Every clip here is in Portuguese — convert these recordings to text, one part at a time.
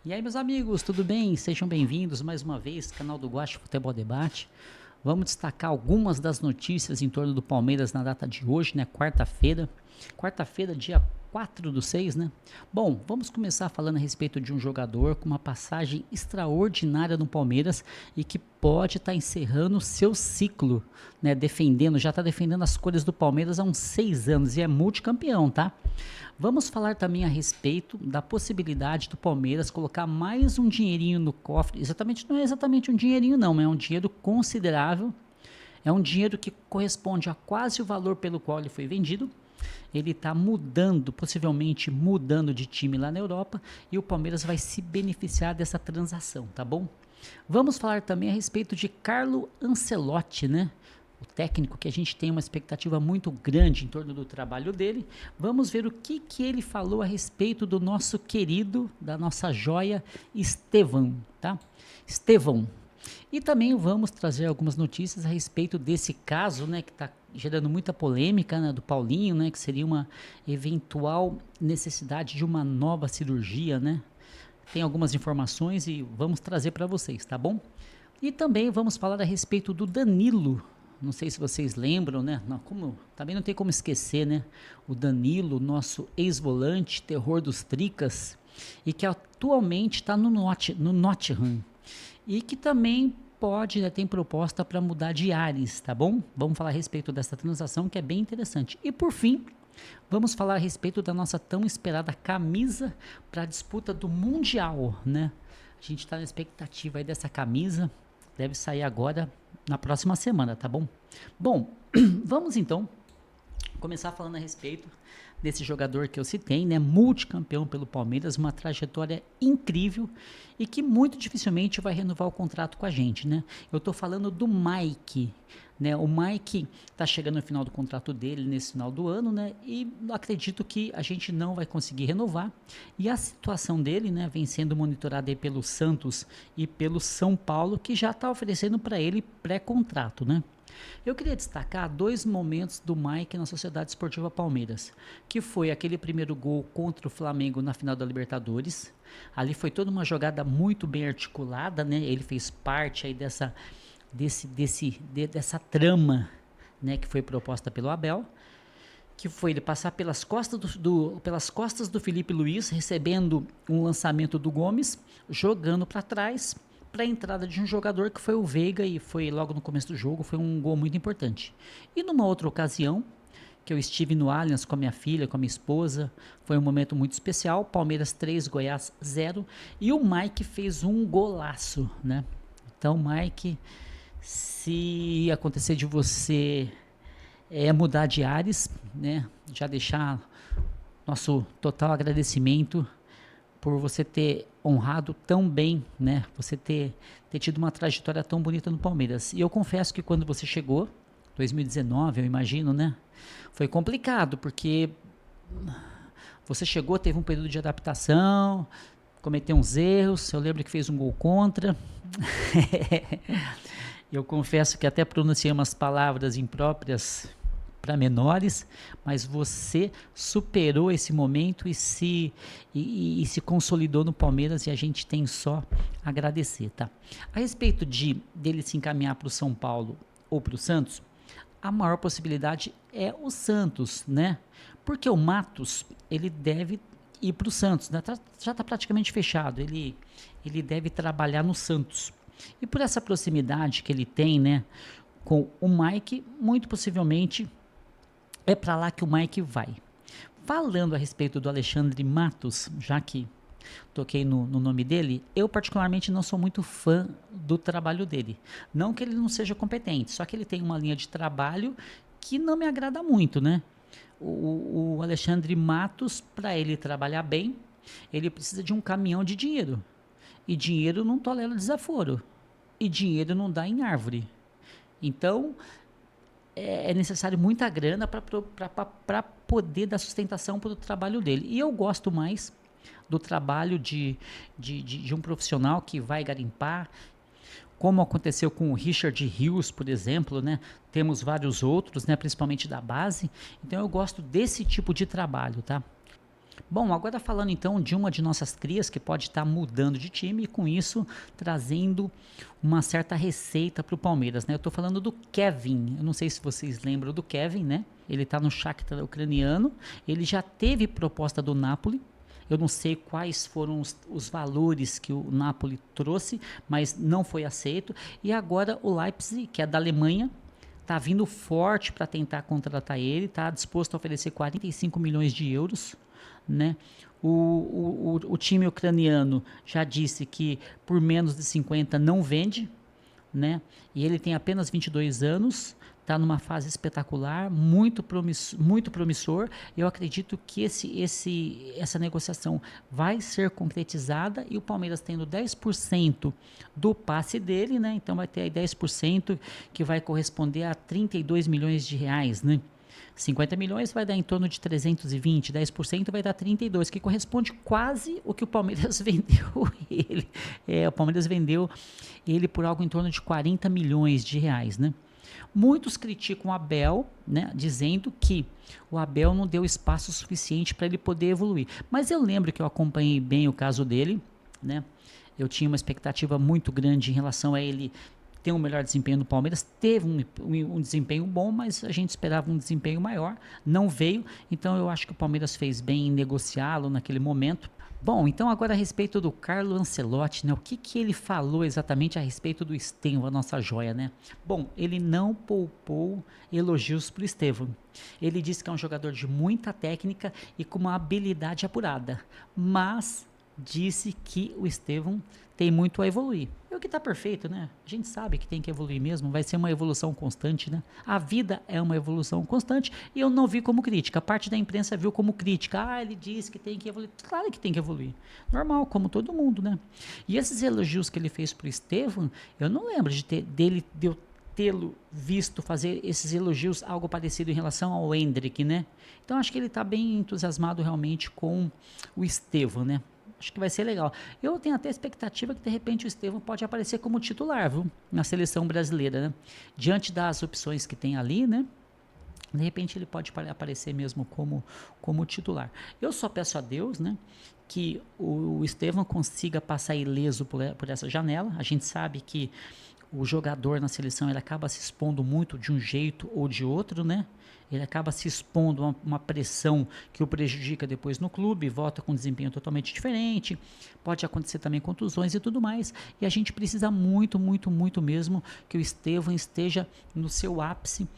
E aí, meus amigos, tudo bem? Sejam bem-vindos mais uma vez ao canal do Guache Futebol Debate. Vamos destacar algumas das notícias em torno do Palmeiras na data de hoje, né? Quarta-feira. Quarta-feira, dia 4/6, né? Bom, vamos começar falando a respeito de um jogador com uma passagem extraordinária no Palmeiras e que pode estar encerrando o seu ciclo, né? Já está defendendo as cores do Palmeiras há uns 6 anos e é multicampeão, tá? Vamos falar também a respeito da possibilidade do Palmeiras colocar mais um dinheirinho no cofre. Não é exatamente um dinheirinho não, é um dinheiro considerável. É um dinheiro que corresponde a quase o valor pelo qual ele foi vendido. Ele está mudando, possivelmente mudando de time lá na Europa, e o Palmeiras vai se beneficiar dessa transação, tá bom? Vamos falar também a respeito de Carlo Ancelotti, né? O técnico que a gente tem uma expectativa muito grande em torno do trabalho dele. Vamos ver o que ele falou a respeito do nosso querido, da nossa joia, Estevão, tá? Estevão. E também vamos trazer algumas notícias a respeito desse caso, né, que está gerando muita polêmica, né, do Paulinho, né, que seria uma eventual necessidade de uma nova cirurgia, né? Tem algumas informações e vamos trazer para vocês, tá bom? E também vamos falar a respeito do Danilo. Não sei se vocês lembram, né? Também não tem como esquecer, né? O Danilo, nosso ex-volante, terror dos tricas, e que atualmente está no Nottingham. E que também pode, né, tem proposta para mudar de ares, tá bom? Vamos falar a respeito dessa transação que é bem interessante. E por fim, vamos falar a respeito da nossa tão esperada camisa para a disputa do Mundial, né? A gente está na expectativa aí dessa camisa. Deve sair agora na próxima semana, tá bom? Bom, vamos então começar falando a respeito desse jogador que eu citei, né? Multicampeão pelo Palmeiras, uma trajetória incrível e que muito dificilmente vai renovar o contrato com a gente, né? Eu tô falando do Mike, né? O Mike tá chegando no final do contrato dele nesse final do ano, né? E acredito que a gente não vai conseguir renovar. E a situação dele, né, vem sendo monitorada aí pelo Santos e pelo São Paulo, que já tá oferecendo para ele pré-contrato, né? Eu queria destacar 2 momentos do Mike na Sociedade Esportiva Palmeiras, que foi aquele primeiro gol contra o Flamengo na final da Libertadores. Ali foi toda uma jogada muito bem articulada, né? Ele fez parte aí dessa trama, né, que foi proposta pelo Abel, que foi ele passar pelas costas do Felipe Luiz, recebendo um lançamento do Gomes, jogando para trás, para a entrada de um jogador que foi o Veiga, e foi logo no começo do jogo, foi um gol muito importante. E numa outra ocasião, que eu estive no Allianz com a minha filha, com a minha esposa, foi um momento muito especial, Palmeiras 3, Goiás 0, e o Mike fez um golaço, né? Então, Mike, se acontecer de você mudar de ares, né? Já deixar nosso total agradecimento por você ter honrado tão bem, né? Você ter tido uma trajetória tão bonita no Palmeiras. E eu confesso que quando você chegou, 2019, eu imagino, né? Foi complicado, porque você chegou, teve um período de adaptação, cometeu uns erros, eu lembro que fez um gol contra. Eu confesso que até pronunciei umas palavras impróprias para menores, mas você superou esse momento e se consolidou no Palmeiras, e a gente tem só a agradecer, tá? A respeito dele se encaminhar para o São Paulo ou para o Santos, a maior possibilidade é o Santos, né? Porque o Matos, ele deve ir para o Santos, né? Já está praticamente fechado, ele deve trabalhar no Santos. E por essa proximidade que ele tem, né, com o Mike, muito possivelmente é para lá que o Mike vai. Falando a respeito do Alexandre Matos, já que toquei no nome dele, eu particularmente não sou muito fã do trabalho dele. Não que ele não seja competente, só que ele tem uma linha de trabalho que não me agrada muito, né? O Alexandre Matos, para ele trabalhar bem, ele precisa de um caminhão de dinheiro. E dinheiro não tolera desaforo. E dinheiro não dá em árvore. Então, é necessário muita grana para poder dar sustentação para o trabalho dele. E eu gosto mais do trabalho de um profissional que vai garimpar, como aconteceu com o Richard Rios, por exemplo, né? Temos vários outros, né? Principalmente da base. Então eu gosto desse tipo de trabalho, tá? Bom, agora falando então de uma de nossas crias que pode estar mudando de time e com isso trazendo uma certa receita para o Palmeiras, né? Eu estou falando do Kevin. Eu não sei se vocês lembram do Kevin, né? Ele está no Shakhtar ucraniano. Ele já teve proposta do Napoli. Eu não sei quais foram os valores que o Napoli trouxe, mas não foi aceito. E agora o Leipzig, que é da Alemanha, está vindo forte para tentar contratar ele, está disposto a oferecer 45 milhões de euros, né? O time ucraniano já disse que por menos de 50 não vende, né? E ele tem apenas 22 anos, está numa fase espetacular, muito promissor. Eu acredito que essa negociação vai ser concretizada e o Palmeiras tendo 10% do passe dele, né? Então vai ter aí 10% que vai corresponder a 32 milhões de reais, né? 50 milhões vai dar em torno de 320, 10% vai dar 32, que corresponde quase o que o Palmeiras vendeu ele. O Palmeiras vendeu ele por algo em torno de 40 milhões de reais, né? Muitos criticam o Abel, né, dizendo que o Abel não deu espaço suficiente para ele poder evoluir. Mas eu lembro que eu acompanhei bem o caso dele, né? Eu tinha uma expectativa muito grande em relação a ele ter um melhor desempenho no Palmeiras. Teve um desempenho bom, mas a gente esperava um desempenho maior. Não veio, então eu acho que o Palmeiras fez bem em negociá-lo naquele momento. Bom, então agora a respeito do Carlo Ancelotti, né? O que ele falou exatamente a respeito do Estevão, a nossa joia, né? Bom, ele não poupou elogios para o Estevão. Ele disse que é um jogador de muita técnica e com uma habilidade apurada, mas disse que o Estevão tem muito a evoluir. É o que está perfeito, né? A gente sabe que tem que evoluir mesmo, vai ser uma evolução constante, né? A vida é uma evolução constante e eu não vi como crítica. A parte da imprensa viu como crítica. Ah, ele disse que tem que evoluir. Claro que tem que evoluir. Normal, como todo mundo, né? E esses elogios que ele fez pro Estevão, eu não lembro de eu tê-lo visto fazer esses elogios, algo parecido em relação ao Endrick, né? Então acho que ele está bem entusiasmado realmente com o Estevão, né? Acho que vai ser legal. Eu tenho até a expectativa que de repente o Estevão pode aparecer como titular, viu? Na seleção brasileira, né? Diante das opções que tem ali, né? De repente ele pode aparecer mesmo como titular. Eu só peço a Deus, né? Que o Estevão consiga passar ileso por essa janela. A gente sabe que o jogador na seleção ele acaba se expondo muito de um jeito ou de outro, né? Ele acaba se expondo a uma pressão que o prejudica depois no clube, volta com um desempenho totalmente diferente, pode acontecer também contusões e tudo mais, e a gente precisa muito, muito, muito mesmo que o Estevão esteja no seu ápice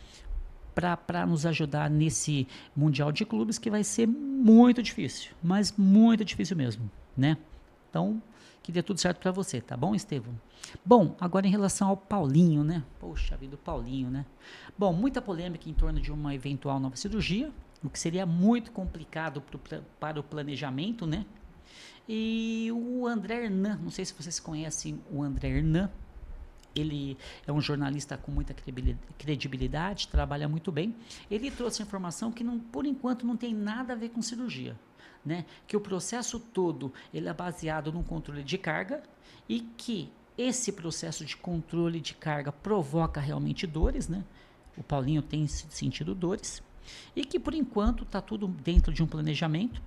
para nos ajudar nesse Mundial de Clubes que vai ser muito difícil, mas muito difícil mesmo, né? Então, que dê tudo certo para você, tá bom, Estevão? Bom, agora em relação ao Paulinho, né? Poxa vida, o Paulinho, né? Bom, muita polêmica em torno de uma eventual nova cirurgia, o que seria muito complicado para o planejamento, né? E o André Hernan, não sei se vocês conhecem o André Hernan, ele é um jornalista com muita credibilidade, trabalha muito bem. Ele trouxe informação que, não, por enquanto, não tem nada a ver com cirurgia. Né? Que o processo todo ele é baseado no controle de carga e que esse processo de controle de carga provoca realmente dores, né? O Paulinho tem sentido dores e que por enquanto está tudo dentro de um planejamento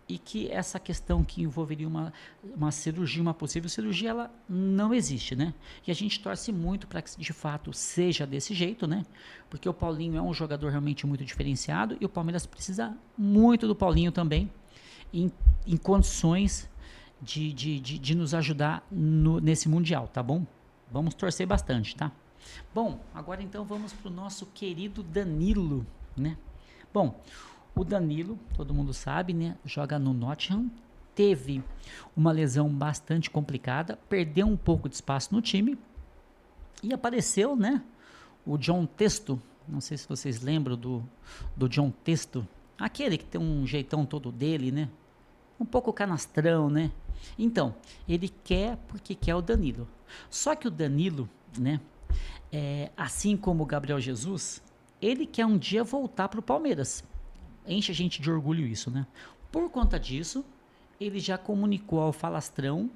e que essa questão que envolveria uma cirurgia, uma possível cirurgia, ela não existe, né? E a gente torce muito para que de fato seja desse jeito, né? Porque o Paulinho é um jogador realmente muito diferenciado e o Palmeiras precisa muito do Paulinho também em condições de nos ajudar nesse Mundial, tá bom? Vamos torcer bastante, tá? Bom, agora então vamos para o nosso querido Danilo, né? Bom, o Danilo, todo mundo sabe, né? Joga no Nottingham, teve uma lesão bastante complicada, perdeu um pouco de espaço no time e apareceu, né? O John Testo, não sei se vocês lembram do John Testo, aquele que tem um jeitão todo dele, né? Um pouco canastrão, né? Então, ele quer porque quer o Danilo. Só que o Danilo, né? Assim como o Gabriel Jesus, ele quer um dia voltar para o Palmeiras. Enche a gente de orgulho isso, né? Por conta disso, ele já comunicou ao Falastrão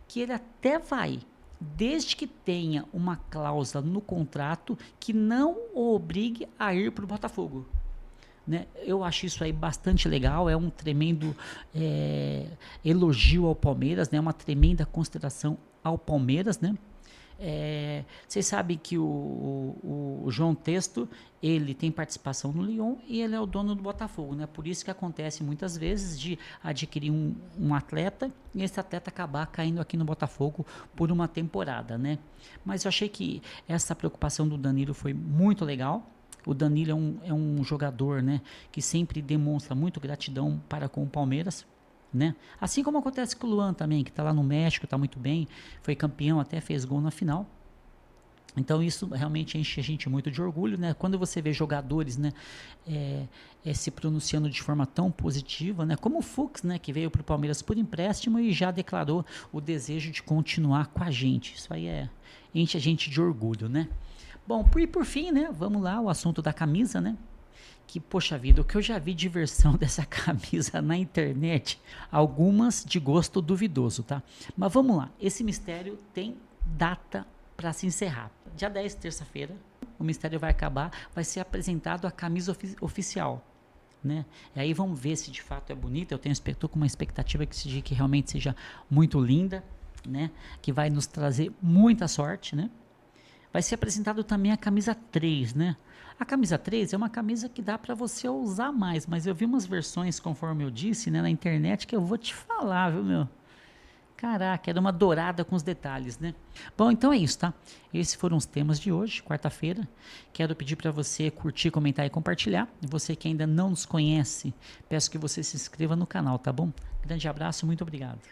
que ele até vai, desde que tenha uma cláusula no contrato que não o obrigue a ir para o Botafogo. né? Eu acho isso aí bastante legal, é um tremendo elogio ao Palmeiras, né? Uma tremenda consideração ao Palmeiras, né? Vocês sabem que o João Testo, ele tem participação no Lyon e ele é o dono do Botafogo, né? Por isso que acontece muitas vezes de adquirir um atleta e esse atleta acabar caindo aqui no Botafogo por uma temporada, né? Mas eu achei que essa preocupação do Danilo foi muito legal. O Danilo é um jogador, né, que sempre demonstra muito gratidão para com o Palmeiras, né? Assim como acontece com o Luan também, que está lá no México, está muito bem, foi campeão, até fez gol na final. Então isso realmente enche a gente muito de orgulho, né? Quando você vê jogadores, né, se pronunciando de forma tão positiva, né? Como o Fux, né, que veio para o Palmeiras por empréstimo e já declarou o desejo de continuar com a gente. Isso aí enche a gente de orgulho, né? Bom, e por fim, né? Vamos lá, o assunto da camisa, né? Que, poxa vida, o que eu já vi de versão dessa camisa na internet, algumas de gosto duvidoso, tá? Mas vamos lá, esse mistério tem data para se encerrar. Dia 10, terça-feira, o mistério vai acabar, vai ser apresentado a camisa oficial, né? E aí vamos ver se de fato é bonita. Estou com uma expectativa que realmente seja muito linda, né? Que vai nos trazer muita sorte, né? Vai ser apresentado também a camisa 3, né? A camisa 3 é uma camisa que dá para você usar mais, mas eu vi umas versões, conforme eu disse, né, na internet, que eu vou te falar, viu, meu? Caraca, era uma dourada com os detalhes, né? Bom, então é isso, tá? Esses foram os temas de hoje, quarta-feira. Quero pedir para você curtir, comentar e compartilhar. E você que ainda não nos conhece, peço que você se inscreva no canal, tá bom? Grande abraço, muito obrigado.